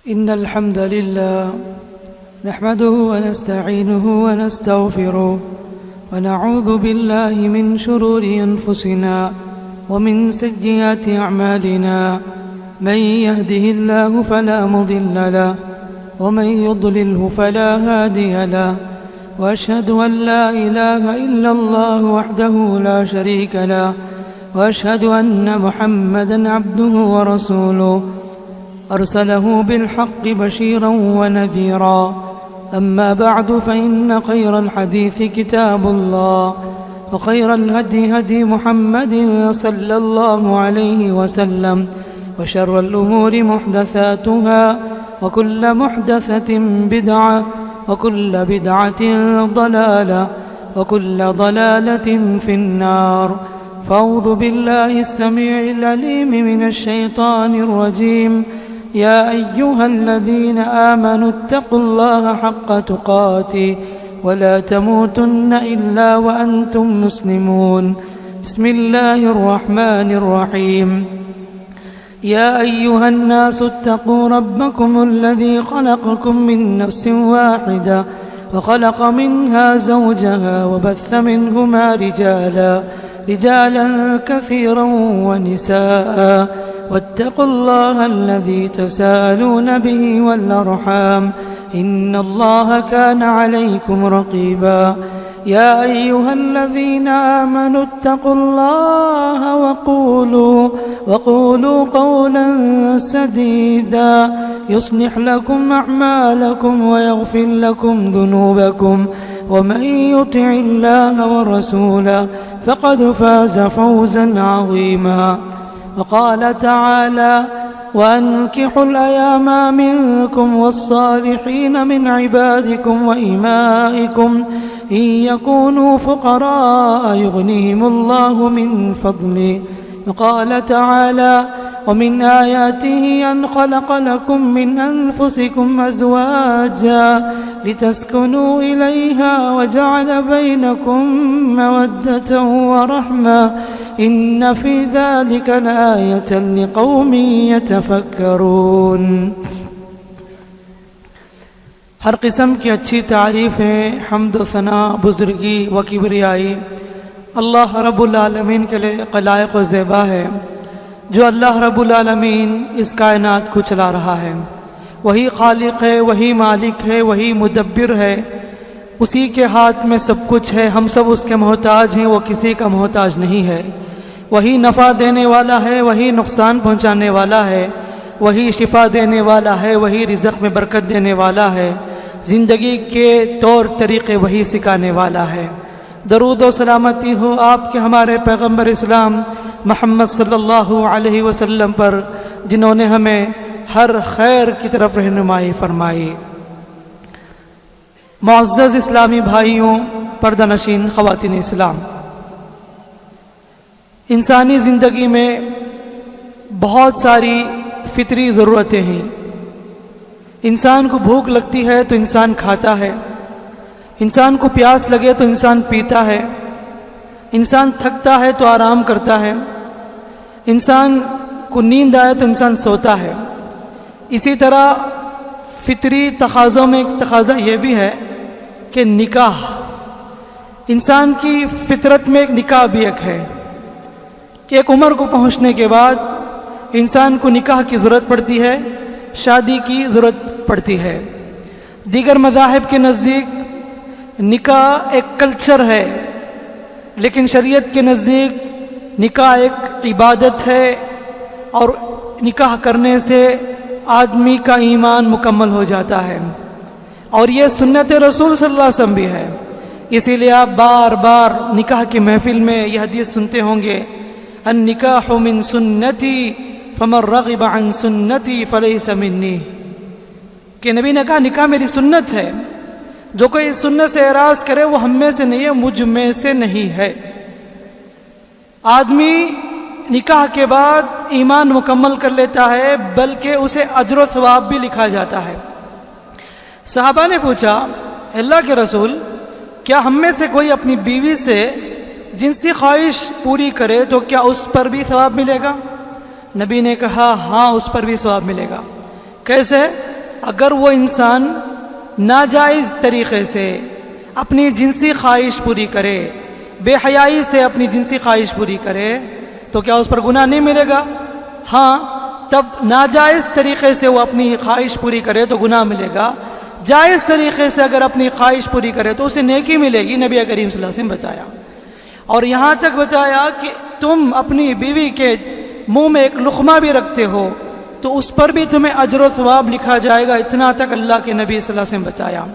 إن الحمد لله نحمده ونستعينه ونستغفره ونعوذ بالله من شرور أنفسنا ومن سيئات أعمالنا من يهده الله فلا مضل له ومن يضلله فلا هادي له وأشهد أن لا إله إلا الله وحده لا شريك له وأشهد أن محمدا عبده ورسوله أرسله بالحق بشيرا ونذيرا أما بعد فإن خير الحديث كتاب الله وخير الهدي هدي محمد صلى الله عليه وسلم وشر الأمور محدثاتها وكل محدثة بدعة وكل بدعة ضلالة وكل ضلالة في النار فأعوذ بالله السميع العليم من الشيطان الرجيم يا أيها الذين آمنوا اتقوا الله حق تقاته ولا تموتن إلا وأنتم مسلمون بسم الله الرحمن الرحيم يا أيها الناس اتقوا ربكم الذي خلقكم من نفس واحدة وخلق منها زوجها وبث منهما رجالا كثيرا ونساء واتقوا الله الذي تساءلون به والأرحام إن الله كان عليكم رقيبا يا أيها الذين آمنوا اتقوا الله وقولوا قولا سديدا يصلح لكم أعمالكم ويغفر لكم ذنوبكم ومن يطع الله ورسوله فقد فاز فوزا عظيما وقال تعالى وأنكحوا الأيام منكم والصالحين من عبادكم وإمائكم إن يكونوا فقراء يغنيهم الله من فضله وقال تعالى ومن آياته أن خلق لكم من أنفسكم أزواجا لتسكنوا إليها وجعل بينكم مودة ورحمة إن في ذلك لآية لقوم يتفكرون. ہر قسم کی اچھی تعریفیں، حمد و ثنا، بزرگی و کبریائی اللہ رب العالمین کے لیے لائق و زیبا ہے. جو اللہ رب العالمین اس کائنات کو چلا رہا ہے، وہی خالق ہے، وہی مالک ہے، وہی مدبر ہے، اسی کے ہاتھ میں سب کچھ ہے. ہم سب اس کے محتاج ہیں، وہ کسی کا محتاج نہیں ہے. وہی نفع دینے والا ہے، وہی نقصان پہنچانے والا ہے، وہی شفا دینے والا ہے، وہی رزق میں برکت دینے والا ہے، زندگی کے طور طریقے وہی سکھانے والا ہے. درود و سلامتی ہو آپ کے ہمارے پیغمبر اسلام محمد صلی اللہ علیہ وسلم پر، جنہوں نے ہمیں ہر خیر کی طرف رہنمائی فرمائی. معزز اسلامی بھائیوں، پردہ نشین خواتین اسلام، انسانی زندگی میں بہت ساری فطری ضرورتیں ہیں. انسان کو بھوک لگتی ہے تو انسان کھاتا ہے، انسان کو پیاس لگے تو انسان پیتا ہے، انسان تھکتا ہے تو آرام کرتا ہے، انسان کو نیند آئے تو انسان سوتا ہے. اسی طرح فطری تقاضوں میں ایک تقاضا یہ بھی ہے کہ نکاح، انسان کی فطرت میں ایک نکاح بھی ایک ہے کہ ایک عمر کو پہنچنے کے بعد انسان کو نکاح کی ضرورت پڑتی ہے، شادی کی ضرورت پڑتی ہے. دیگر مذاہب کے نزدیک نکاح ایک کلچر ہے، لیکن شریعت کے نزدیک نکاح ایک عبادت ہے، اور نکاح کرنے سے آدمی کا ایمان مکمل ہو جاتا ہے، اور یہ سنت رسول صلی اللہ علیہ وسلم بھی ہے. اسی لیے آپ بار بار نکاح کی محفل میں یہ حدیث سنتے ہوں گے، النکاح من سنتی فمن رغب عن سنتی فلیس منی، کہ نبی نے کہا نکاح میری سنت ہے، جو کوئی اس سنت سے اعراض کرے وہ ہم میں سے نہیں ہے، مجھ میں سے نہیں ہے. آدمی نکاح کے بعد ایمان مکمل کر لیتا ہے، بلکہ اسے اجر و ثواب بھی لکھا جاتا ہے. صحابہ نے پوچھا اللہ کے رسول، کیا ہم میں سے کوئی اپنی بیوی سے جنسی خواہش پوری کرے تو کیا اس پر بھی ثواب ملے گا؟ نبی نے کہا ہاں، اس پر بھی ثواب ملے گا. کیسے؟ اگر وہ انسان ناجائز طریقے سے اپنی جنسی خواہش پوری کرے، بے حیائی سے اپنی جنسی خواہش پوری کرے، تو کیا اس پر گناہ نہیں ملے گا؟ ہاں، تب ناجائز طریقے سے وہ اپنی خواہش پوری کرے تو گناہ ملے گا، جائز طریقے سے اگر اپنی خواہش پوری کرے تو اسے نیکی ملے گی، نبی کریم صلی اللہ علیہ وسلم بتایا۔ اور یہاں تک بتایا کہ تم اپنی بیوی کے منہ میں ایک لقمہ بھی رکھتے ہو تو اس پر بھی تمہیں اجر و ثواب لکھا جائے گا، اتنا تک اللہ کے نبی صلی اللہ علیہ وسلم بتایا۔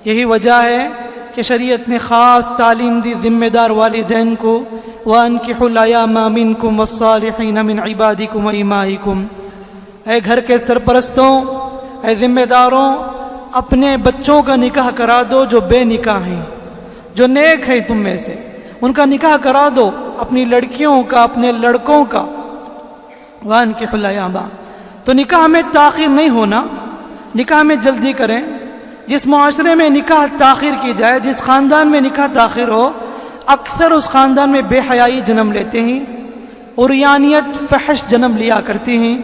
یہی وجہ ہے کہ شریعت نے خاص تعلیم دی ذمہ دار والدین کو، وَأَنكِحُوا الْأَيَامَ مِنكُمْ وَالصَّالِحِينَ مِنْ عِبَادِكُمْ وَإِمَائِكُمْ، اے گھر کے سرپرستوں، اے ذمہ داروں، اپنے بچوں کا نکاح کرا دو جو بے نکاح ہیں، جو نیک ہیں تم میں سے، ان کا نکاح کرا دو، اپنی لڑکیوں کا، اپنے لڑکوں کا۔ وَأَنكِحُوا الْأَيَامَ، تو نکاح میں تاخیر نہیں ہونا، نکاح میں جلدی کریں۔ جس معاشرے میں نکاح تاخیر کی جائے، جس خاندان میں نکاح تاخیر ہو، اکثر اس خاندان میں بے حیائی جنم لیتے ہیں، عریانیت، فحش جنم لیا کرتی ہیں۔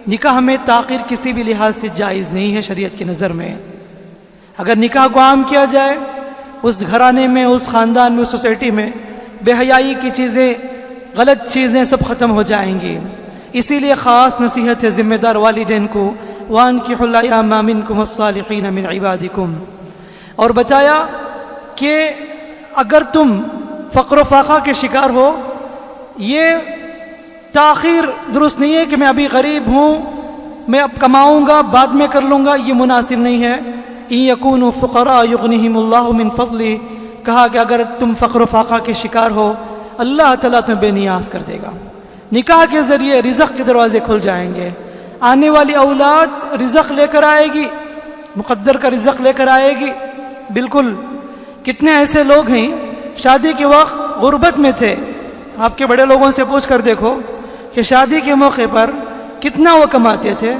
نکاح میں تاخیر کسی بھی لحاظ سے جائز نہیں ہے شریعت کی نظر میں۔ اگر نکاح کو عام کیا جائے، اس گھرانے میں، اس خاندان میں، اس سوسائٹی میں بے حیائی کی چیزیں، غلط چیزیں سب ختم ہو جائیں گی۔ اسی لیے خاص نصیحت ہے ذمہ دار والدین کو، وَأَنكِحُوا الْأَيَامَ مِنكُمْ وَالصَّالِحِينَ مِنْ عِبَادِكُمْ، اور بتایا کہ اگر تم فقر و فاقہ کے شکار ہو، یہ تاخیر درست نہیں ہے کہ میں ابھی غریب ہوں، میں اب کماؤں گا بعد میں کر لوں گا، یہ مناسب نہیں ہے۔ إِن يَكُونُوا فُقَرَاءَ يُغْنِهِمُ اللَّهُ مِنْ فَضْلِهِ، کہا کہ اگر تم فقر و فاقہ کے شکار ہو، اللہ تعالیٰ تمہیں بے نیاز کر دے گا۔ نکاح کے ذریعے رزق کے دروازے کھل جائیں گے، آنے والی اولاد رزق لے کر آئے گی، مقدر کا رزق لے کر آئے گی۔ بالکل، کتنے ایسے لوگ ہیں شادی کے وقت غربت میں تھے، آپ کے بڑے لوگوں سے پوچھ کر دیکھو کہ شادی کے موقع پر کتنا وہ کماتے تھے،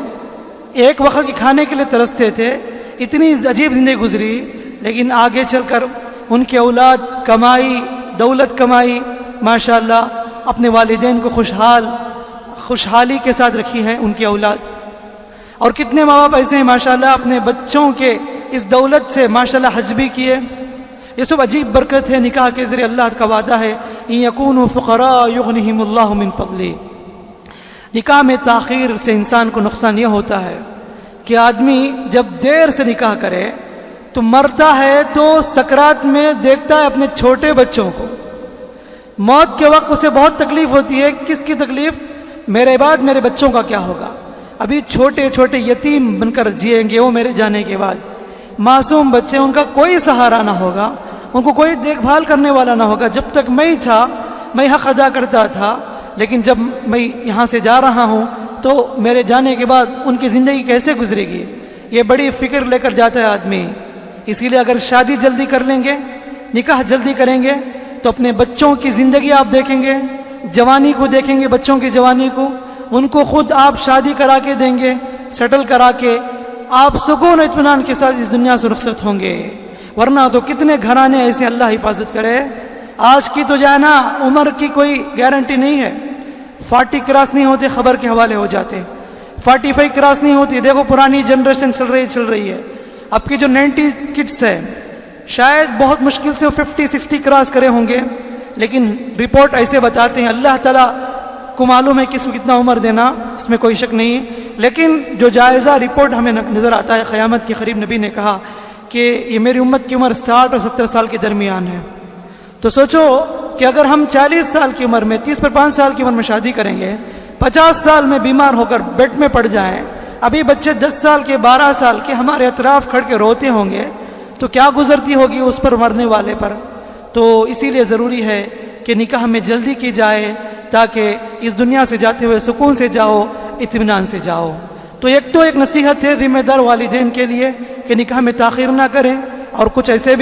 ایک وقت کے کھانے کے لیے ترستے تھے، اتنی عجیب زندگی گزری، لیکن آگے چل کر ان کی اولاد کمائی، دولت کمائی، ماشاءاللہ اپنے والدین کو خوشحالی کے ساتھ رکھی ہے ان کی اولاد۔ اور کتنے ماں باپ ایسے ہیں ماشاءاللہ اپنے بچوں کے اس دولت سے ماشاءاللہ حج بھی کیے۔ یہ سب عجیب برکت ہے، نکاح کے ذریعے اللہ کا وعدہ ہے، إِن يَكُونُوا فُقَرَاءَ يُغْنِهِمُ اللَّهُ مِنْ فَضْلِهِ۔ نکاح میں تاخیر سے انسان کو نقصان یہ ہوتا ہے کہ آدمی جب دیر سے نکاح کرے تو مرتا ہے تو سکرات میں دیکھتا ہے اپنے چھوٹے بچوں کو، موت کے وقت اسے بہت تکلیف ہوتی ہے۔ کس کی تکلیف؟ میرے بعد میرے بچوں کا کیا ہوگا؟ ابھی چھوٹے چھوٹے یتیم بن کر جئیں گے وہ میرے جانے کے بعد، معصوم بچے، ان کا کوئی سہارا نہ ہوگا، ان کو کوئی دیکھ بھال کرنے والا نہ ہوگا۔ جب تک میں ہی تھا میں حق ادا کرتا تھا، لیکن جب میں یہاں سے جا رہا ہوں تو میرے جانے کے بعد ان کی زندگی کیسے گزرے گی؟ یہ بڑی فکر لے کر جاتا ہے آدمی۔ اسی لیے اگر شادی جلدی کر لیں گے، نکاح جلدی کریں گے تو اپنے بچوں کی زندگی آپ دیکھیں گے، جوانی کو دیکھیں گے، بچوں کی جوانی کو، ان کو خود آپ شادی کرا کے دیں گے، سیٹل کرا کے آپ سکون و اطمینان کے ساتھ اس دنیا سے رخصت ہوں گے۔ ورنہ تو کتنے گھرانے ایسے، اللہ حفاظت کرے۔ آج کی تو جانا عمر کی کوئی گارنٹی نہیں ہے، 40 کراس نہیں ہوتے خبر کے حوالے ہو جاتے، 45 کراس نہیں ہوتی۔ دیکھو پرانی جنریشن چل رہی ہے، اب کی جو 90 کڈس ہے شاید بہت مشکل سے 50-60 کراس کرے ہوں گے، لیکن رپورٹ ایسے بتاتے ہیں، اللہ تعالیٰ کو معلوم ہے کس کو کتنا عمر دینا، اس میں کوئی شک نہیں ہے۔ لیکن جو جائزہ رپورٹ ہمیں نظر آتا ہے قیامت کے قریب، نبی نے کہا کہ یہ میری امت کی عمر 60 اور 70 سال کے درمیان ہے۔ تو سوچو کہ اگر ہم 40 سال کی عمر میں، 30-5 سال کی عمر میں شادی کریں گے، 50 سال میں بیمار ہو کر بیڈ میں پڑ جائیں، ابھی بچے 10 سال کے 12 سال کے ہمارے اطراف کھڑ کے روتے ہوں گے، تو کیا گزرتی ہوگی اس پر، مرنے والے پر۔ تو اسی لیے ضروری ہے کہ نکاح میں جلدی کی جائے تاکہ اس دنیا سے جاتے ہوئے سکون سے جاؤ، اطمینان سے جاؤ۔ تو ایک نصیحت ہے ذمہ دار والدین کے لیے کہ نکاح میں تاخیر نہ کریں۔ اور کچھ ایسے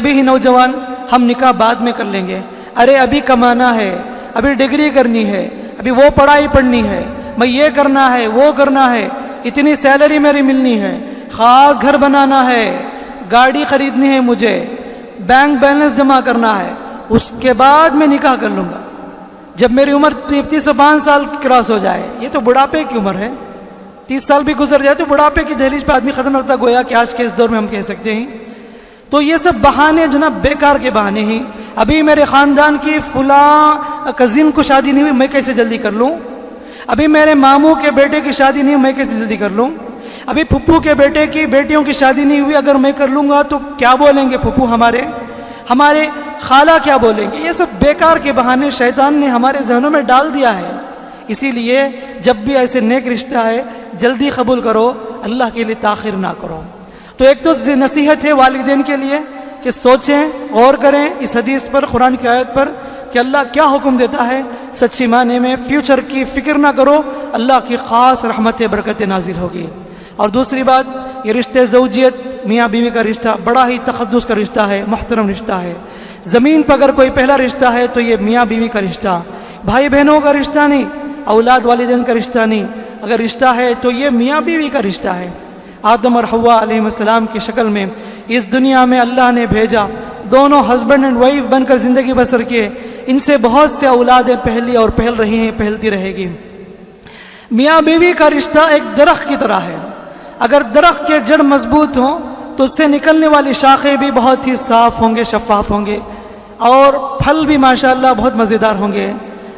بھی ہیں نوجوان، ہم نکاح بعد میں کر لیں گے، ارے ابھی کمانا ہے، ابھی ڈگری کرنی ہے، ابھی وہ پڑھائی پڑھنی ہے، میں یہ کرنا ہے، وہ کرنا ہے، اتنی سیلری میری ملنی ہے، خاص گھر بنانا ہے، گاڑی خریدنی ہے، مجھے بینک بیلنس جمع کرنا ہے، اس کے بعد میں نکاح کر لوں گا جب میری عمر 30-5 سال کراس ہو جائے۔ یہ تو بڑھاپے کی عمر ہے، 30 سال بھی گزر جائے تو بڑھاپے کی دہلیز پہ آدمی ختم رکھتا گویا کہ آج کے اس دور میں ہم کہہ سکتے ہیں. تو یہ سب بہانے جناب بیکار کے بہانے ہیں. ابھی میرے خاندان کی فلاں کزن کو شادی نہیں ہوئی، میں کیسے جلدی کر لوں؟ ابھی میرے ماموں کے بیٹے کی شادی نہیں ہوئی، میں کیسے جلدی کر لوں؟ ابھی پھپھو کے بیٹے کی بیٹیوں کی شادی نہیں ہوئی، اگر میں کر لوں گا تو کیا بولیں گے پھپھو ہمارے خالہ کیا بولیں گے؟ یہ سب بیکار کے بہانے شیطان نے ہمارے ذہنوں میں ڈال دیا ہے. اسی لیے جب بھی ایسے نیک رشتہ ہے جلدی قبول کرو، اللہ کے لیے تاخیر نہ کرو. تو ایک تو نصیحت ہے والدین کے لیے کہ سوچیں، غور کریں اس حدیث پر، قرآن کی آیت پر کہ اللہ کیا حکم دیتا ہے. سچی معنی میں فیوچر کی فکر نہ کرو، اللہ کی خاص رحمت برکت نازل ہوگی. اور دوسری بات، یہ رشتے زوجیت میاں بیوی کا رشتہ بڑا ہی تقدس کا رشتہ ہے، محترم رشتہ ہے. زمین پر اگر کوئی پہلا رشتہ ہے تو یہ میاں بیوی کا رشتہ، بھائی بہنوں کا رشتہ نہیں، اولاد والدین کا رشتہ نہیں. اگر رشتہ ہے تو یہ میاں بیوی کا رشتہ ہے. آدم اور حوا علیہ السلام کی شکل میں اس دنیا میں اللہ نے بھیجا، دونوں ہسبینڈ اینڈ وائف بن کر زندگی بسر کیے. ان سے بہت سے اولادیں پہلی اور پھیل رہی ہیں، پھیلتی رہے گی. میاں بیوی کا رشتہ ایک درخت کی طرح ہے. اگر درخت کے جڑ مضبوط ہوں تو اس سے نکلنے والی شاخیں بھی بہت ہی صاف ہوں گے، شفاف ہوں گے، اور پھل بھی ماشاءاللہ بہت مزیدار ہوں گے.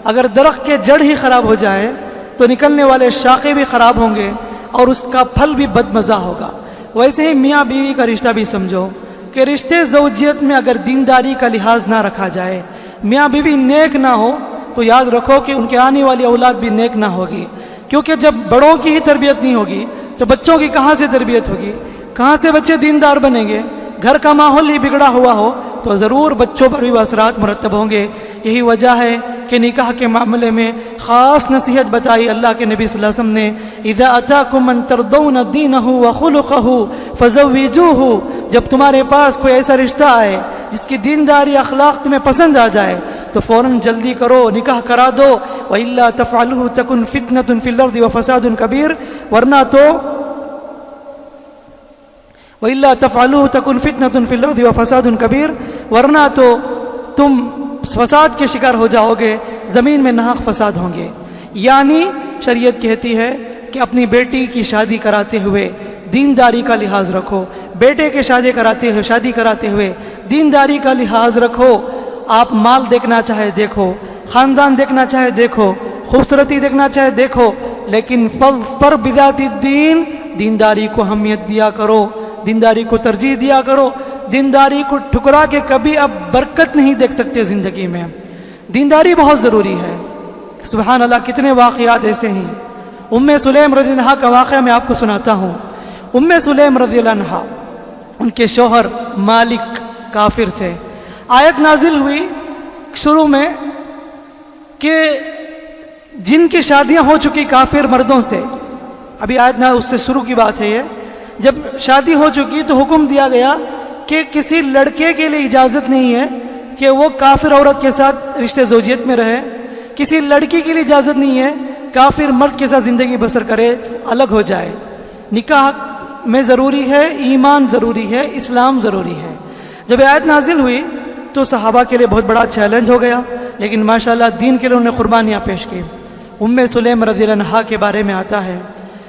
اگر درخت کے جڑ ہی خراب ہو جائے تو نکلنے والے شاخیں بھی خراب ہوں گے اور اس کا پھل بھی بدمزہ ہوگا. ویسے ہی میاں بیوی کا رشتہ بھی سمجھو کہ رشتے زوجیت میں اگر دینداری کا لحاظ نہ رکھا جائے، میاں بیوی نیک نہ ہو تو یاد رکھو کہ ان کے آنے والی اولاد بھی نیک نہ ہوگی. کیونکہ جب بڑوں کی ہی تربیت نہیں ہوگی تو بچوں کی کہاں سے تربیت ہوگی؟ کہاں سے بچے دیندار بنیں گے؟ گھر کا ماحول ہی بگڑا ہوا ہو تو ضرور بچوں پر بھی اثرات مرتب ہوں گے. یہی وجہ ہے کہ نکاح کے معاملے میں خاص نصیحت بتائی اللہ کے نبی صلی اللہ علیہ وسلم نے، اذا اتاکم من ترضون دینہ وخلقہ فزوجوہ. جب تمہارے پاس کوئی ایسا رشتہ آئے جس کی دینداری اخلاق تمہیں پسند آ جائے تو فوراً جلدی کرو، نکاح کرا دو. وَإِلَّا تَفْعَلُهُ تَكُنْ فِتْنَةٌ فِي الْأَرْضِ وَفَسَادٌ كَبِيرٌ. وَإِلَّا تَفْعَلُوهُ تَكُنْ فِتْنَةٌ فِي الْأَرْضِ وَفَسَادٌ كَبِيرٌ. ورنہ تو تم فساد کے شکار ہو جاؤ گے، زمین میں ناحق فساد ہوں گے. یعنی شریعت کہتی ہے کہ اپنی بیٹی کی شادی کراتے ہوئے دینداری کا لحاظ رکھو، بیٹے کے شادی کراتے ہوئے دینداری کا لحاظ رکھو. آپ مال دیکھنا چاہے دیکھو، خاندان دیکھنا چاہے دیکھو، خوبصورتی دیکھنا چاہے دیکھو، لیکن پر بذات الدین، دینداری کو اہمیت دیا کرو، دینداری کو ترجیح دیا کرو. دینداری کو ٹھکرا کے کبھی اب برکت نہیں دیکھ سکتے زندگی میں. دینداری بہت ضروری ہے. سبحان اللہ، کتنے واقعات ایسے ہیں. ام سلیم رضی اللہ عنہا کا واقعہ میں آپ کو سناتا ہوں. ام سلیم رضی اللہ عنہا، ان کے شوہر مالک کافر تھے. آیت نازل ہوئی شروع میں کہ جن کی شادیاں ہو چکی کافر مردوں سے، ابھی آیت نہ اس سے شروع کی بات ہے. یہ جب شادی ہو چکی تو حکم دیا گیا کہ کسی لڑکے کے لیے اجازت نہیں ہے کہ وہ کافر عورت کے ساتھ رشتے زوجیت میں رہے. کسی لڑکی کے لیے اجازت نہیں ہے کافر مرد کے ساتھ زندگی بسر کرے، الگ ہو جائے. نکاح میں ضروری ہے، ایمان ضروری ہے، اسلام ضروری ہے. جب آیت نازل ہوئی تو صحابہ کے لیے بہت بڑا چیلنج ہو گیا، لیکن ماشاءاللہ دین کے لیے انہوں نے قربانیاں پیش کی. ام سلیم رضی اللہ عنہا کے بارے میں آتا ہے،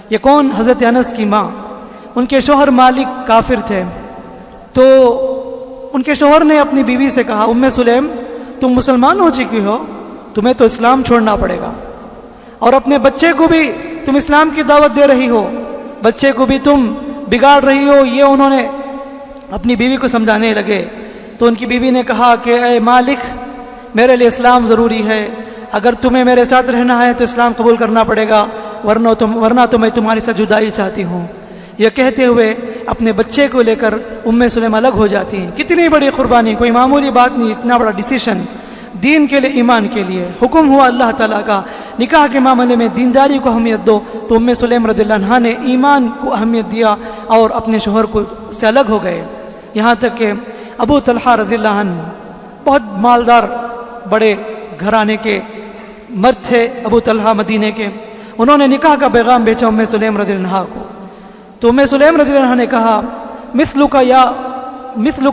یہ کون؟ حضرت انس کی ماں. ان کے شوہر مالک کافر تھے، تو ان کے شوہر نے اپنی بیوی سے کہا، ام سلیم تم مسلمان ہو چکی ہو، تمہیں تو اسلام چھوڑنا پڑے گا، اور اپنے بچے کو بھی تم اسلام کی دعوت دے رہی ہو، بچے کو بھی تم بگاڑ رہی ہو. یہ انہوں نے اپنی بیوی کو سمجھانے لگے. تو ان کی بیوی نے کہا کہ اے مالک، میرے لیے اسلام ضروری ہے، اگر تمہیں میرے ساتھ رہنا ہے تو اسلام قبول کرنا پڑے گا، ورنہ تو میں تمہاری ساتھ جدائی چاہتی ہوں. یہ کہتے ہوئے اپنے بچے کو لے کر ام سلیم الگ ہو جاتی ہیں. کتنی بڑی قربانی، کوئی معمولی بات نہیں، اتنا بڑا ڈیسیشن دین کے لیے، ایمان کے لیے. حکم ہوا اللہ تعالیٰ کا نکاح کے معاملے میں دینداری کو اہمیت دو، تو ام سلیم رضی اللہ عنہا نے ایمان کو اہمیت دیا اور اپنے شوہر کو سے الگ ہو گئے. یہاں تک کہ ابو طلحہ رضی اللہ عنہ بہت مالدار بڑے گھرانے کے مرد تھے. ابو طلحہ مدینے کے، انہوں نے نکاح کا پیغام بھیجا ام سلیم رضی اللہ عنہا کو. تو ام سلیم رضی اللہ عنہا نے کہا، مثلک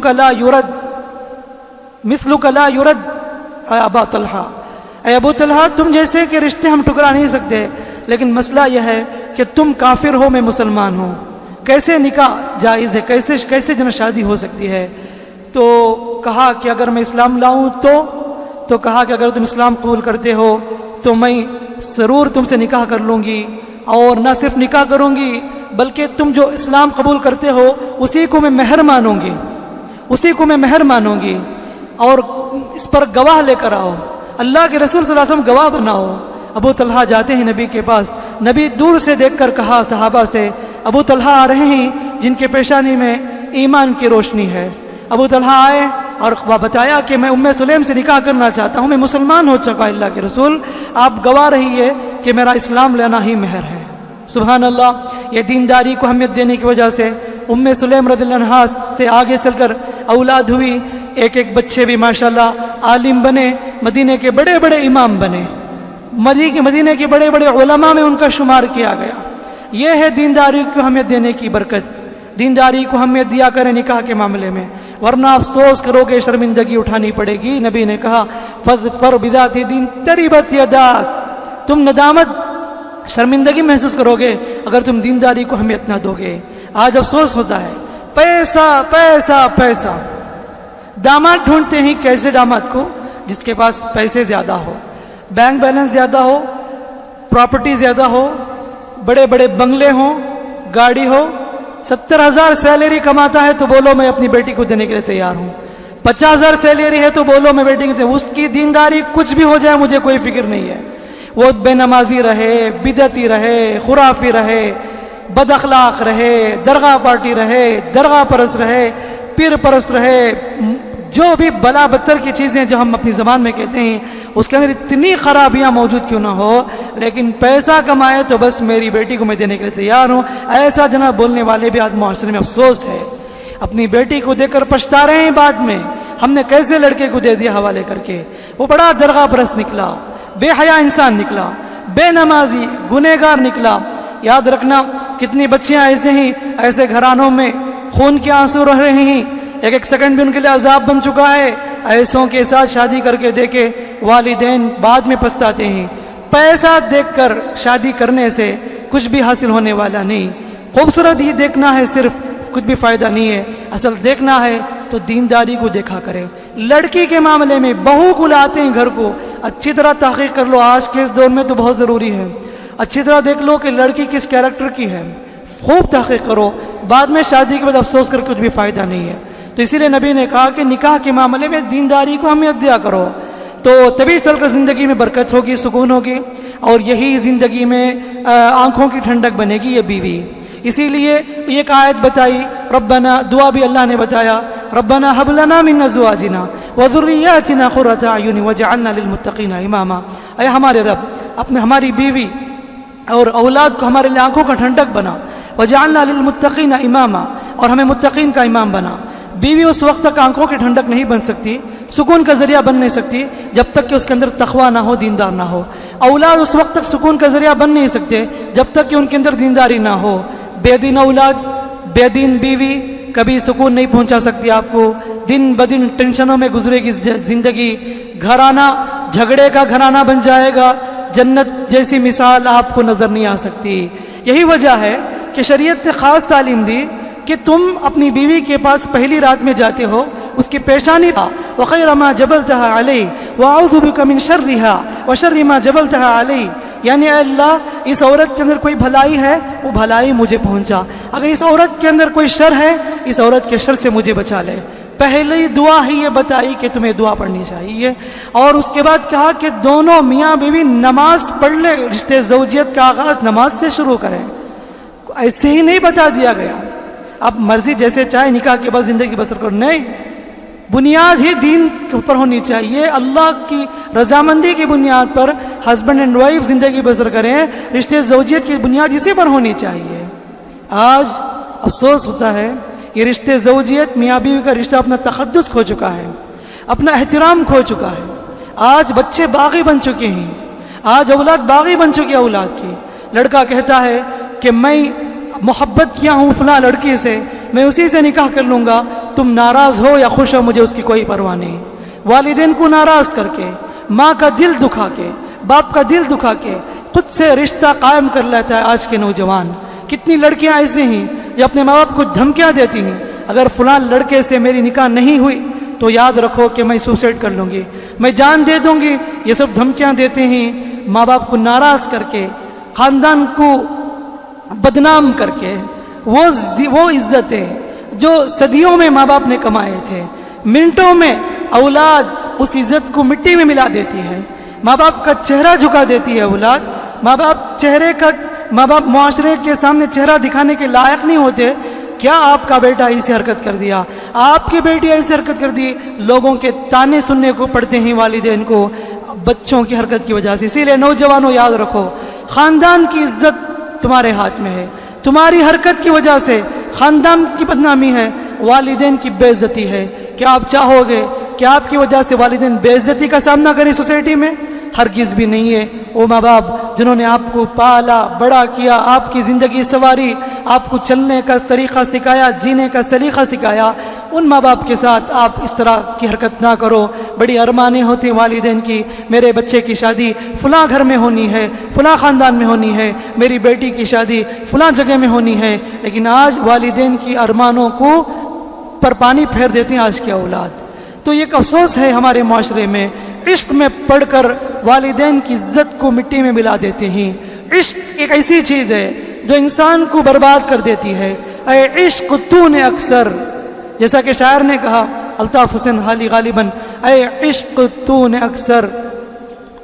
لا یرد اے ابا طلحہ، اے ابو طلحہ تم جیسے کہ رشتے ہم ٹکرا نہیں سکتے، لیکن مسئلہ یہ ہے کہ تم کافر ہو میں مسلمان ہوں، کیسے نکاح جائز ہے، کیسے جن شادی ہو سکتی ہے؟ تو کہا کہ اگر میں اسلام لاؤں تو کہا کہ اگر تم اسلام قبول کرتے ہو تو میں ضرور تم سے نکاح کر لوں گی، اور نہ صرف نکاح کروں گی بلکہ تم جو اسلام قبول کرتے ہو اسی کو میں مہر مانوں گی، اسی کو میں مہر مانوں گی، اور اس پر گواہ لے کر آؤ، اللہ کے رسول صلی اللہ علیہ وسلم گواہ بناؤ۔ ابو طلحہ جاتے ہیں نبی کے پاس، نبی دور سے دیکھ کر کہا صحابہ سے، ابو طلحہ آ رہے ہیں جن کے پیشانی میں ایمان کی روشنی ہے۔ ابو طلحہ آئے اور بتایا کہ میں ام سلیم سے نکاح کرنا چاہتا ہوں، میں مسلمان ہو چکا، اللہ کے رسول آپ گواہ رہیے کہ میرا اسلام لینا ہی مہر ہے۔ سبحان اللہ، یہ دینداری کو اہمیت دینے کی وجہ سے ام سلیم رضی اللہ عنہا سے آگے چل کر اولاد ہوئی، ایک بچے بھی ماشاءاللہ عالم بنے، مدینے کے بڑے بڑے امام بنے، مدینے کے بڑے بڑے علماء میں ان کا شمار کیا گیا۔ یہ ہے دینداری کو اہمیت دینے کی برکت۔ دینداری کو اہمیت دیا کریں نکاح کے معاملے میں، ورنہ افسوس کرو گے، شرمندگی اٹھانی پڑے گی۔ نبی نے کہا فَاظْفَرْ بِذَاتِ دِينٍ تَرِبَتْ يَدَاكَ، تم ندامت شرمندگی محسوس کرو گے اگر تم دینداری کو اہمیت نہ دو گے۔ آج افسوس ہوتا ہے، پیسہ پیسہ پیسہ، داماد ڈھونڈتے ہیں، کیسے داماد کو؟ جس کے پاس پیسے زیادہ ہو، بینک بیلنس زیادہ ہو، پراپرٹی زیادہ ہو، بڑے بڑے بنگلے ہوں، گاڑی ہو۔ 70,000 سیلری کماتا ہے تو بولو میں اپنی بیٹی کو دینے کے لیے تیار ہوں، 50,000 سیلری ہے تو بولو میں بیٹی کو، اس کی دینداری کچھ بھی ہو جائے مجھے کوئی فکر نہیں ہے، وہ بے نمازی رہے، بدعتی رہے، خرافی رہے، بد اخلاق رہے، درگاہ پارٹی رہے، درگاہ پرست رہے، پیر پرست رہے، جو بھی بلا بدتر کی چیزیں جو ہم اپنی زبان میں کہتے ہیں اس کے اندر اتنی خرابیاں موجود کیوں نہ ہو، لیکن پیسہ کمائے تو بس میری بیٹی کو میں دینے کے لیے تیار ہوں، ایسا جناب بولنے والے بھی آج معاشرے میں افسوس ہے۔ اپنی بیٹی کو دے کر پچھتا رہے ہیں بعد میں، ہم نے کیسے لڑکے کو دے دیا حوالے کر کے۔ وہ بڑا درگاہ پرست نکلا، بے حیا انسان نکلا، بے نمازی گنہگار نکلا۔ یاد رکھنا کتنی بچیاں ایسے ہیں، ایسے گھرانوں میں خون کے آنسو رہ رہے ہیں، ایک سیکنڈ بھی ان کے لیے عذاب بن چکا ہے۔ ایسوں کے ساتھ شادی کر کے دیکھے والدین بعد میں پچھتاتے ہیں۔ پیسہ دیکھ کر شادی کرنے سے کچھ بھی حاصل ہونے والا نہیں، خوبصورت ہی دیکھنا ہے صرف، کچھ بھی فائدہ نہیں ہے۔ اصل دیکھنا ہے تو دینداری کو دیکھا کرے۔ لڑکی کے معاملے میں بہو کو لاتے ہیں گھر کو، اچھی طرح تحقیق کر لو، آج کے اس دور میں تو بہت ضروری ہے، اچھی طرح دیکھ لو کہ لڑکی کس کیریکٹر کی ہے، خوب تحقیق کرو، بعد میں شادی کے بعد افسوس کر کچھ بھی فائدہ نہیں ہے۔ تو اسی لیے نبی نے کہا کہ نکاح کے معاملے میں دینداری کو اہمیت دیا کرو، تو تبھی چل کر زندگی میں برکت ہوگی، سکون ہوگی، اور یہی زندگی میں آنکھوں کی ٹھنڈک بنے گی یہ بیوی۔ اسی لیے ایک آیت بتائی، ربنا، دعا بھی اللہ نے بتایا، ربنا هب لنا من ازواجنا وذرياتنا قرة اعين واجعلنا للمتقين اماما، اے ہمارے رب ہماری بیوی اور اولاد کو ہمارے لیے آنکھوں کا ٹھنڈک بنا، وجعلنا للمتقين اماما، اور ہمیں متقین کا امام بنا۔ بیوی اس وقت تک آنکھوں کی ٹھنڈک نہیں بن سکتی، سکون کا ذریعہ بن نہیں سکتی جب تک کہ اس کے اندر تقوی نہ ہو، دیندار نہ ہو۔ اولاد اس وقت تک سکون کا ذریعہ بن نہیں سکتے جب تک کہ ان کے اندر دینداری نہ ہو۔ بے دین اولاد، بے دین بیوی کبھی سکون نہیں پہنچا سکتی آپ کو، دن بدن ٹینشنوں میں گزرے گی زندگی، گھرانہ جھگڑے کا گھرانہ بن جائے گا، جنت جیسی مثال آپ کو نظر نہیں آ سکتی۔ یہی وجہ ہے کہ شریعت نے خاص تعلیم دی کہ تم اپنی بیوی کے پاس پہلی رات میں جاتے ہو، اس کی پیشانی وَخَيْرَ مَا جَبَلْتَهَا عَلَيْهِ وَأَعُوذُ بِكَ مِنْ شَرِّهَا وَشَرِّ مَا جَبَلْتَهَا عَلَيْهِ، یعنی اے اللہ اس عورت کے اندر کوئی بھلائی ہے، وہ بھلائی مجھے پہنچا، اگر اس عورت کے اندر کوئی شر ہے، اس عورت کے شر سے مجھے بچا لے۔ پہلی دعا ہی یہ بتائی کہ تمہیں دعا پڑھنی چاہیے، اور اس کے بعد کہا کہ دونوں میاں بیوی نماز پڑھ لے، رشتے زوجیت کا آغاز نماز سے شروع کریں۔ ایسے ہی نہیں بتا دیا گیا اب مرضی جیسے چاہے نکاح کے بعد زندگی بسر کرو، نہیں، بنیاد ہی دین کے اوپر ہونی چاہیے، اللہ کی رضامندی کی بنیاد پر ہسبینڈ اینڈ وائف زندگی بسر کریں، رشتے زوجیت کی بنیاد اسی پر ہونی چاہیے۔ آج افسوس ہوتا ہے یہ رشتے زوجیت، میاں بیوی کا رشتہ اپنا تقدس کھو چکا ہے، اپنا احترام کھو چکا ہے۔ آج بچے باغی بن چکے ہیں، آج اولاد باغی بن چکی ہے اولاد کی۔ لڑکا کہتا ہے کہ میں محبت کیا ہوں فلاں لڑکی سے، میں اسی سے نکاح کر لوں گا، تم ناراض ہو یا خوش ہو مجھے اس کی کوئی پرواہ نہیں۔ والدین کو ناراض کر کے، ماں کا دل دکھا کے، باپ کا دل دکھا کے خود سے رشتہ قائم کر لیتا ہے آج کے نوجوان. کتنی لڑکیاں ایسی ہیں جو اپنے ماں باپ کو دھمکیاں دیتی ہیں, اگر فلاں لڑکے سے میری نکاح نہیں ہوئی تو یاد رکھو کہ میں سوسائڈ کر لوں گی, میں جان دے دوں گی. یہ سب دھمکیاں دیتے ہیں ماں باپ کو ناراض کر کے, خاندان کو بدنام کر کے. وہ عزتیں جو صدیوں میں ماں باپ نے کمائے تھے, منٹوں میں اولاد اس عزت کو مٹی میں ملا دیتی ہے. ماں باپ کا چہرہ جھکا دیتی ہے اولاد. ماں باپ معاشرے کے سامنے چہرہ دکھانے کے لائق نہیں ہوتے. کیا آپ کا بیٹا ایسی حرکت کر دیا, آپ کی بیٹی ایسی حرکت کر دی, لوگوں کے تانے سننے کو پڑتے ہیں والدین کو بچوں کی حرکت کی وجہ سے. اسی لیے نوجوانوں یاد رکھو, خاندان کی عزت تمہارے ہاتھ میں ہے. تمہاری حرکت کی وجہ سے خاندان کی بدنامی ہے, والدین کی بے عزتی ہے. کیا آپ چاہو گے کہ آپ کی وجہ سے والدین بے عزتی کا سامنا کریں سوسائٹی میں؟ ہرگز بھی نہیں ہے. وہ ماں باپ جنہوں نے آپ کو پالا بڑا کیا, آپ کی زندگی سنواری, آپ کو چلنے کا طریقہ سکھایا, جینے کا سلیقہ سکھایا, ان ماں باپ کے ساتھ آپ اس طرح کی حرکت نہ کرو. بڑی ارمانیں ہوتی ہیں والدین کی, میرے بچے کی شادی فلاں گھر میں ہونی ہے, فلاں خاندان میں ہونی ہے, میری بیٹی کی شادی فلاں جگہ میں ہونی ہے. لیکن آج والدین کی ارمانوں کو پر پانی پھیر دیتے ہیں آج کی اولاد. تو یہ ایک افسوس ہے ہمارے معاشرے میں. عشق میں پڑھ کر والدین کی عزت کو مٹی میں ملا دیتے ہیں. عشق ایک ایسی چیز ہے جو انسان کو برباد کر دیتی ہے. اے عشق تو نے اکثر, جیسا کہ شاعر نے کہا الطاف حسین حالی غالباً, اے عشق تو نے اکثر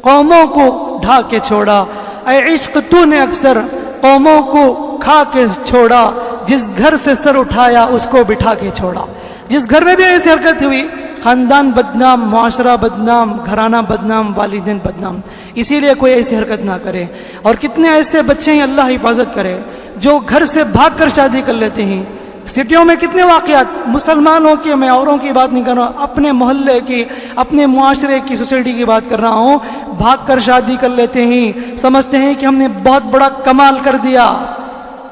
قوموں کو ڈھا کے چھوڑا, اے عشق تو نے اکثر قوموں کو کھا کے چھوڑا, جس گھر سے سر اٹھایا اس کو بٹھا کے چھوڑا. جس گھر میں بھی ایسی حرکت ہوئی, خاندان بدنام, معاشرہ بدنام, گھرانہ بدنام, والدین بدنام. اسی لیے کوئی ایسی حرکت نہ کرے. اور کتنے ایسے بچے ہیں, اللہ حفاظت کرے, جو گھر سے بھاگ کر شادی کر لیتے ہیں. سٹیوں میں کتنے واقعات, مسلمانوں کے, میں اوروں کی بات نہیں کر رہا ہوں, اپنے محلے کی, اپنے معاشرے کی, سوسائٹی کی بات کر رہا ہوں. بھاگ کر شادی کر لیتے ہیں, سمجھتے ہیں کہ ہم نے بہت بڑا کمال کر دیا.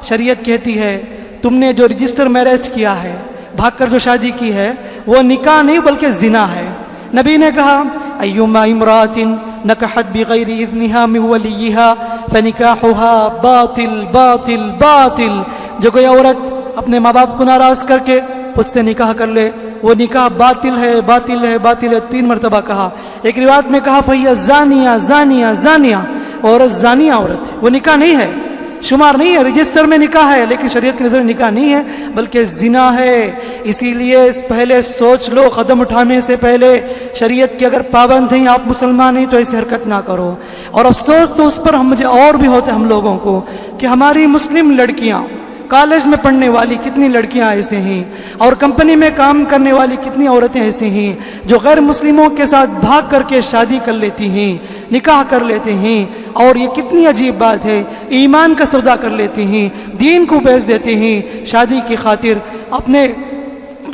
شریعت کہتی ہے تم نے جو رجسٹر میرج کیا ہے, بھاگ کر جو شادی کی ہے, وہ نکاح نہیں بلکہ زنا ہے. نبی نے کہا ایما امرات نکحت بغیر اذنها من ولیها فنکاحها باطل باطل باطل. جو کوئی عورت اپنے ماں باپ کو ناراض کر کے خود سے نکاح کر لے, وہ نکاح باطل ہے باطل ہے باطل ہے. 3 مرتبہ کہا. ایک روایت میں کہا فہی زانیہ زانیہ زانیہ, عورت زانیہ عورت ہے, وہ نکاح نہیں ہے, شمار نہیں ہے. رجسٹر میں نکاح ہے لیکن شریعت کی نظر میں نکاح نہیں ہے بلکہ زنا ہے. اسی لیے پہلے سوچ لو, قدم اٹھانے سے پہلے. شریعت کے اگر پابند ہیں آپ مسلمان ہیں تو ایسی حرکت نہ کرو. اور افسوس تو اس پر مجھے اور بھی ہوتا ہے ہم لوگوں کو کہ ہماری مسلم لڑکیاں, کالج میں پڑھنے والی کتنی لڑکیاں ایسے ہیں, اور کمپنی میں کام کرنے والی کتنی عورتیں ایسی ہیں جو غیر مسلموں کے ساتھ بھاگ کر کے شادی کر لیتی ہیں, نکاح کر لیتے ہیں. اور یہ کتنی عجیب بات ہے, ایمان کا سودا کر لیتے ہیں, دین کو بیچ دیتے ہیں شادی کی خاطر. اپنے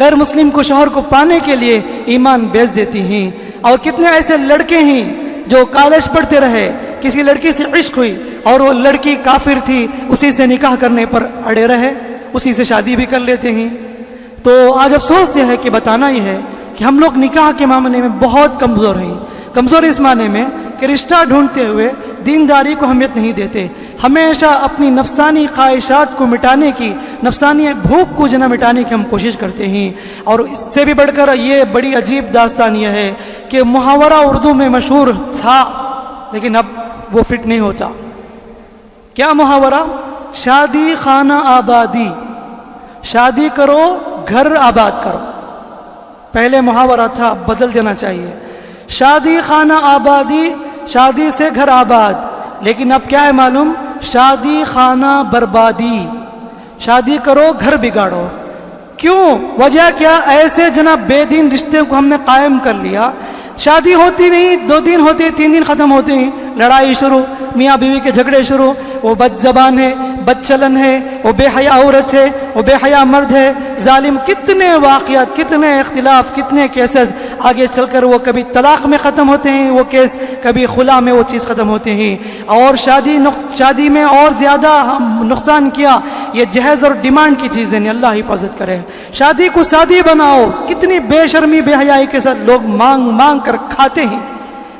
غیر مسلم کو شوہر کو پانے کے لیے ایمان بیچ دیتی ہیں. اور کتنے ایسے لڑکے ہیں جو کالج پڑھتے رہے, کسی لڑکی سے عشق ہوئی اور وہ لڑکی کافر تھی, اسی سے نکاح کرنے پر اڑے رہے, اسی سے شادی بھی کر لیتے ہیں. تو آج افسوس یہ ہے کہ بتانا یہ ہے کہ ہم لوگ نکاح کے معاملے میں بہت کمزور ہیں. کمزور اس معنی میں کہ رشتہ ڈھونڈتے ہوئے دینداری کو اہمیت نہیں دیتے, ہمیشہ اپنی نفسانی خواہشات کو مٹانے کی, نفسانی بھوک کو جنا مٹانے کی ہم کوشش کرتے ہیں. اور اس سے بھی بڑھ کر یہ بڑی عجیب داستان یہ ہے کہ محاورہ اردو میں مشہور تھا لیکن اب وہ فٹ نہیں ہوتا. کیا محاورہ؟ شادی خانہ آبادی, شادی کرو گھر آباد کرو. پہلے محاورہ تھا, بدل دینا چاہیے. شادی خانہ آبادی, شادی سے گھر آباد. لیکن اب کیا ہے معلوم, شادی خانہ بربادی. شادی کرو گھر بگاڑو. کیوں؟ وجہ کیا؟ ایسے جناب بے دین رشتے کو ہم نے قائم کر لیا. شادی ہوتی نہیں, 2 دن ہوتے, 3 دن ختم ہوتے ہیں, لڑائی شروع, میاں بیوی کے جھگڑے شروع. وہ بد زبان ہے, بد چلن ہے, وہ بے حیا عورت ہے, وہ بے حیا مرد ہے, ظالم. کتنے واقعات, کتنے اختلاف, کتنے کیسز آگے چل کر وہ کبھی طلاق میں ختم ہوتے ہیں وہ کیس, کبھی خلا میں وہ چیز ختم ہوتے ہیں. اور شادی میں اور زیادہ نقصان کیا یہ جہیز اور ڈیمانڈ کی چیزیں نہیں. اللہ حفاظت کرے. شادی کو سادی بناؤ. کتنی بے شرمی بے حیائی کے ساتھ لوگ مانگ مانگ کر کھاتے ہیں,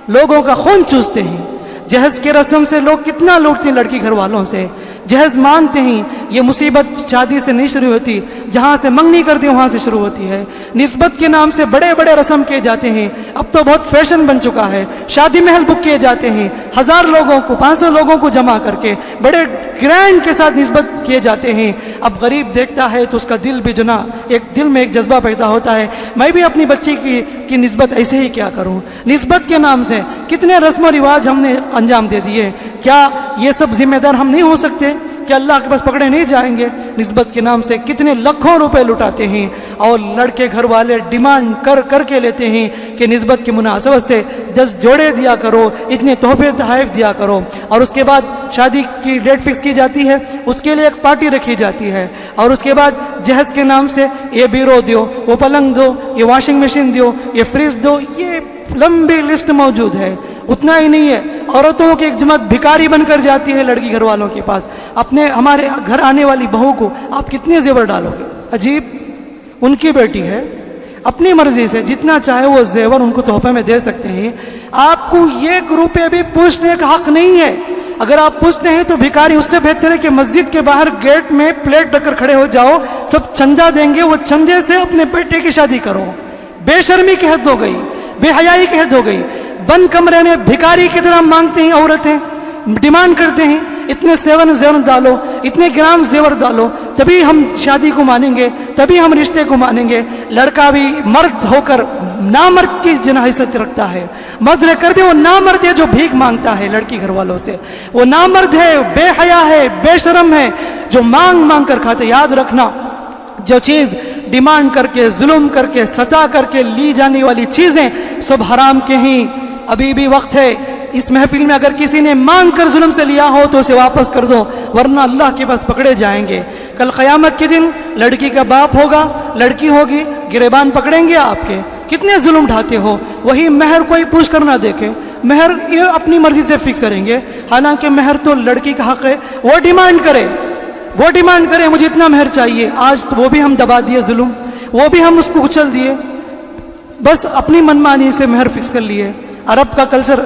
لوگوں کا خون چوستے ہیں. جہیز کے رسم سے لوگ کتنا لوٹتے ہیں لڑکی گھر والوں سے. جہیز مانتے ہیں. یہ مصیبت شادی سے نہیں شروع ہوتی، جہاں سے منگنی کرتے ہیں وہاں سے شروع ہوتی ہے. نسبت کے نام سے بڑے بڑے رسم کیے جاتے ہیں. اب تو بہت فیشن بن چکا ہے. شادی محل بک کیے جاتے ہیں، 1000 لوگوں کو 500 لوگوں کو جمع کر کے بڑے گرینڈ کے ساتھ نسبت کیے جاتے ہیں. اب غریب دیکھتا ہے تو اس کا دل بھی جنا ایک دل میں ایک جذبہ پیدا ہوتا ہے، میں بھی اپنی بچی کی نسبت ایسے ہی کیا کروں. نسبت کے نام سے کتنے رسم و رواج ہم نے انجام دے دیے. کیا یہ سب ذمہ دار ہم نہیں ہو سکتے؟ کہ اللہ کے پاس پکڑے نہیں جائیں گے؟ نسبت کے نام سے کتنے لاکھوں روپے لٹاتے ہیں اور لڑکے گھر والے ڈیمانڈ کر کے لیتے ہیں کہ نسبت کی مناسبت سے 10 جوڑے دیا کرو، اتنے تحفے تحائف دیا کرو. اور اس کے بعد شادی کی ڈیٹ فکس کی جاتی ہے، اس کے لیے ایک پارٹی رکھی جاتی ہے، اور اس کے بعد جہیز کے نام سے یہ بیرو دو، وہ پلنگ دو، یہ واشنگ مشین دو، یہ فریج دو. یہ لمبی لسٹ موجود ہے. اتنا ہی نہیں ہے، عورتوں کی ایک جماعت بھکاری بن کر جاتی ہے لڑکی گھر والوں کے پاس. ہمارے گھر آنے والی بہو کو آپ کتنے زیور ڈالو گے؟ عجیب، ان کی بیٹی ہے، اپنی مرضی سے جتنا چاہے وہ زیور ان کو تحفے میں دے سکتے ہیں. آپ کو 1 روپے بھی پوچھنے کا حق نہیں ہے. اگر آپ پوچھتے ہیں تو بھکاری اس سے بہتر ہے کہ مسجد کے باہر گیٹ میں پلیٹ رکھ کر کھڑے ہو جاؤ، سب چندہ دیں گے، وہ چندے سے اپنے بیٹے کی شادی کرو. بے شرمی کی حد ہو گئی، بے حیائی کی حد ہو گئی. بند کمرے میں بھکاری کی طرح مانگتے ہیں عورتیں، ڈیمانڈ کرتے ہیں اتنے زیور ڈالو، اتنے گرام زیور ڈالو، تبھی ہم شادی کو مانیں گے، تبھی ہم رشتے کو مانیں گے. لڑکا بھی مرد ہو کر نامرد کی حیثیت رکھتا ہے. مرد رہ کر بھی وہ نامرد ہے جو بھیک مانگتا ہے لڑکی گھر والوں سے. وہ نامرد ہے، بے حیا ہے، بے شرم ہے، جو مانگ کر کھاتے. یاد رکھنا، جو چیز ڈیمانڈ کر کے، ظلم کر کے، ستا کر کے لی جانے والی چیزیں سب حرام کے ہیں. ابھی بھی وقت ہے. اس محفل میں اگر کسی نے مانگ کر ظلم سے لیا ہو تو اسے واپس کر دو، ورنہ اللہ کے پاس پکڑے جائیں گے. کل قیامت کے دن لڑکی کا باپ ہوگا، لڑکی ہوگی، گریبان پکڑیں گے آپ کے. کتنے ظلم ڈھاتے ہو. وہی مہر کوئی پوچھ کر نہ دیکھے، مہر یہ اپنی مرضی سے فکس کریں گے، حالانکہ مہر تو لڑکی کا حق ہے. وہ ڈیمانڈ کرے مجھے اتنا مہر چاہیے. آج تو وہ بھی ہم دبا دیے ظلم، وہ بھی ہم اس کو اچھل دیے، بس اپنی منمانی سے مہر فکس کر لیے. عرب کا کلچر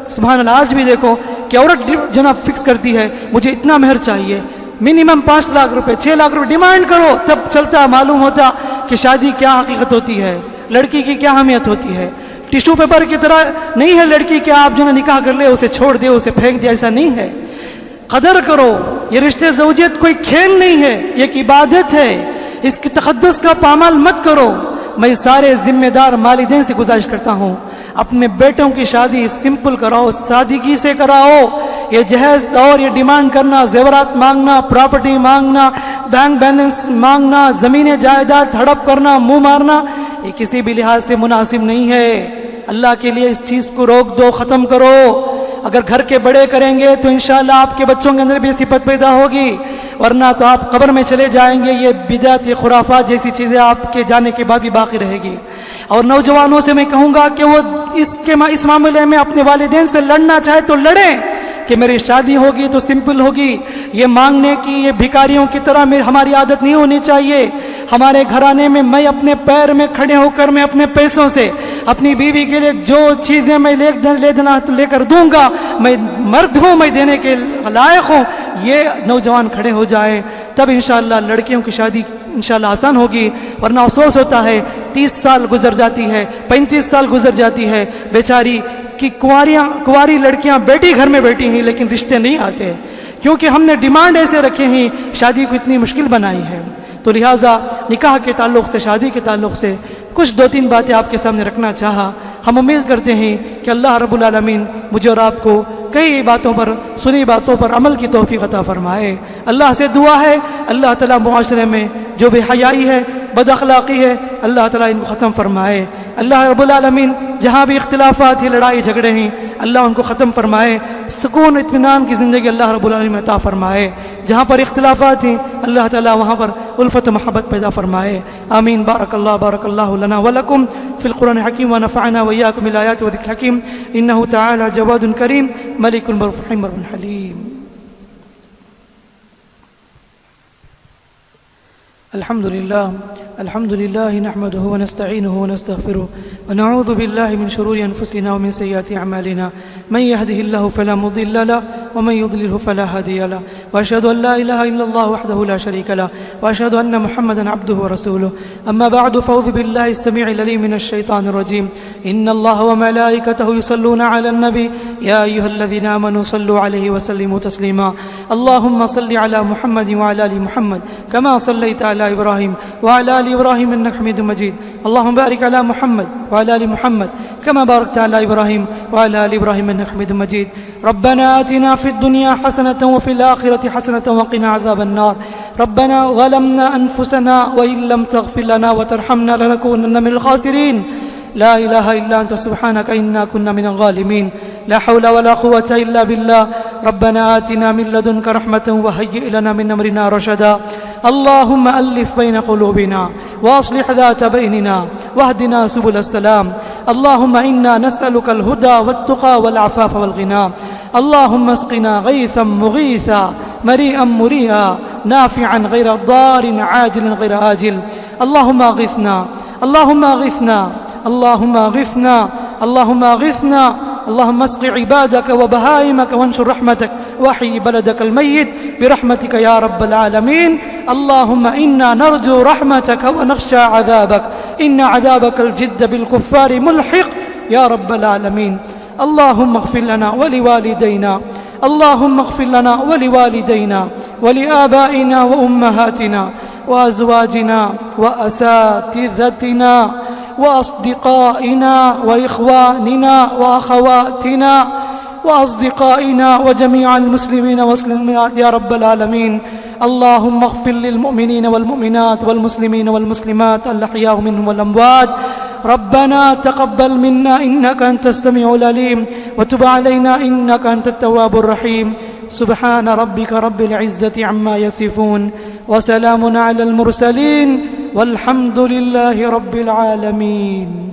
سبحان اللہ آج بھی دیکھو کہ عورت جناب فکس کرتی ہے مجھے اتنا مہر چاہیے، منیمم 5 لاکھ روپے 6 لاکھ روپے ڈیمانڈ کرو، تب چلتا معلوم ہوتا کہ شادی کیا حقیقت ہوتی ہے، لڑکی کی کیا اہمیت ہوتی ہے. ٹیشو پیپر کی طرح نہیں ہے لڑکی کہ آپ جو نکاح کر لے اسے چھوڑ دے، اسے پھینک دے، ایسا نہیں ہے. قدر کرو. یہ رشتے زوجیت کوئی کھیل نہیں ہے، یہ ایک عبادت ہے. اس کی تقدس کا پامال مت کرو. میں سارے ذمہ دار والدین سے گزارش کرتا ہوں، اپنے بیٹوں کی شادی سمپل کراؤ، سادگی سے کراؤ. یہ جہیز اور یہ ڈیمانڈ کرنا، زیورات مانگنا، پراپرٹی مانگنا، بینک بیلنس مانگنا، زمین جائیداد ہڑپ کرنا، منہ مارنا، یہ کسی بھی لحاظ سے مناسب نہیں ہے. اللہ کے لیے اس چیز کو روک دو، ختم کرو. اگر گھر کے بڑے کریں گے تو انشاءاللہ آپ کے بچوں کے اندر بھی صفت پیدا ہوگی، ورنہ تو آپ قبر میں چلے جائیں گے. یہ بدعت، یہ خرافات جیسی چیزیں آپ کے جانے کے بعد بھی باقی رہے گی. اور نوجوانوں سے میں کہوں گا کہ وہ اس معاملے میں اپنے والدین سے لڑنا چاہے تو لڑیں کہ میری شادی ہوگی تو سمپل ہوگی. یہ مانگنے کی، یہ بھکاریوں کی طرح ہماری عادت نہیں ہونی چاہیے. ہمارے گھرانے میں میں اپنے پیر میں کھڑے ہو کر میں اپنے پیسوں سے اپنی بیوی کے لیے جو چیزیں میں لے کر دوں گا، میں مرد ہوں، میں دینے کے لائق ہوں. یہ نوجوان کھڑے ہو جائے تب انشاءاللہ لڑکیوں کی شادی انشاءاللہ آسان ہوگی. ورنہ افسوس ہوتا ہے 30 سال گزر جاتی ہے، 35 سال گزر جاتی ہے بیچاری کہ کنواری لڑکیاں بیٹی گھر میں بیٹھی ہیں لیکن رشتے نہیں آتے، کیونکہ ہم نے ڈیمانڈ ایسے رکھے ہیں، شادی کو اتنی مشکل بنائی ہے. تو لہٰذا نکاح کے تعلق سے، شادی کے تعلق سے کچھ 2-3 باتیں آپ کے سامنے رکھنا چاہا. ہم امید کرتے ہیں کہ اللہ رب العالمین مجھے اور آپ کو کئی باتوں پر، سنی باتوں پر عمل کی توفیق عطا فرمائے. اللہ سے دعا ہے اللہ تعالیٰ معاشرے میں جو بے حیائی ہے، بد اخلاقی ہے، اللہ تعالیٰ ان کو ختم فرمائے. اللہ رب العالمین جہاں بھی اختلافات ہیں، لڑائی جھگڑے ہیں، اللہ ان کو ختم فرمائے. سکون اطمینان کی زندگی اللہ رب العالمین عطا فرمائے. جہاں پر اختلافات ہیں اللہ تعالیٰ وہاں پر الفت و محبت پیدا فرمائے. آمین. بارک اللہ لنا ولکم فی القرآن الحکیم ونفعنا وإیاکم بالآیات والذکر الحکیم. انہ تعالی جواد کریم ملک رحیم حلیم. الحمد للہ الحمد لله نحمده ونستعينه ونستغفره ونعوذ بالله من شرور أنفسنا ومن سيئات أعمالنا من يهده الله فلا مضل له ومن يضلله فلا هادي له وأشهد أن لا إله إلا الله وحده لا شريك له وأشهد أن محمدا عبده ورسوله أما بعد فأعوذ بالله السميع العليم من الشيطان الرجيم إن الله وملائكته يصلون على النبي يا أيها الذين آمنوا صلوا عليه وسلموا تسليما اللهم صل على محمد وعلى آل محمد كما صليت على إبراهيم وعلى آل إبراهيم إنك حميد مجيد اللهم بارك على محمد وعلى آل محمد كما باركت على إبراهيم وعلى آل إبراهيم إنك حميد مجيد ربنا آتنا في الدنيا حسنة وفي الآخرة حسنة وقنا عذاب النار ربنا ظلمنا أنفسنا وإن لم تغفر لنا وترحمنا لنكونن من الخاسرين لا إله إلا أنت سبحانك إنا كنا من الظالمين لا حول ولا قوة إلا بالله ربنا آتنا من لدنك رحمة وهيئ لنا من أمرنا رشدا اللهم ألف بين قلوبنا وأصلح ذات بيننا واهدنا سبل السلام اللهم إنا نسألك الهدى والتقى والعفاف والغنى اللهم اسقنا غيثا مغيثا مريئا مريئا نافعا غير ضار عاجل غير آجل اللهم أغثنا اللهم أغثنا اللهم أغثنا اللهم أغثنا اللهم اسق عبادك وبهائمك وانشر رحمتك واحيي بلدك الميت برحمتك يا رب العالمين اللهم إنا نرجو رحمتك ونخشى عذابك إن عذابك الجد بالكفار ملحق يا رب العالمين اللهم اغفر لنا ولوالدينا اللهم اغفر لنا ولوالدينا ولآبائنا وأمهاتنا وأزواجنا وأساتذتنا وأصدقائنا وإخواننا وأخواتنا وأصدقائنا وجميع المسلمين والمسلمات يا رب العالمين اللهم اغفر للمؤمنين والمؤمنات والمسلمين والمسلمات الأحياء منهم والأموات ربنا تقبل منا إنك أنت السميع العليم وتب علينا إنك أنت التواب الرحيم سبحان ربك رب العزة عما يصفون وسلام على المرسلين والحمد لله رب العالمين.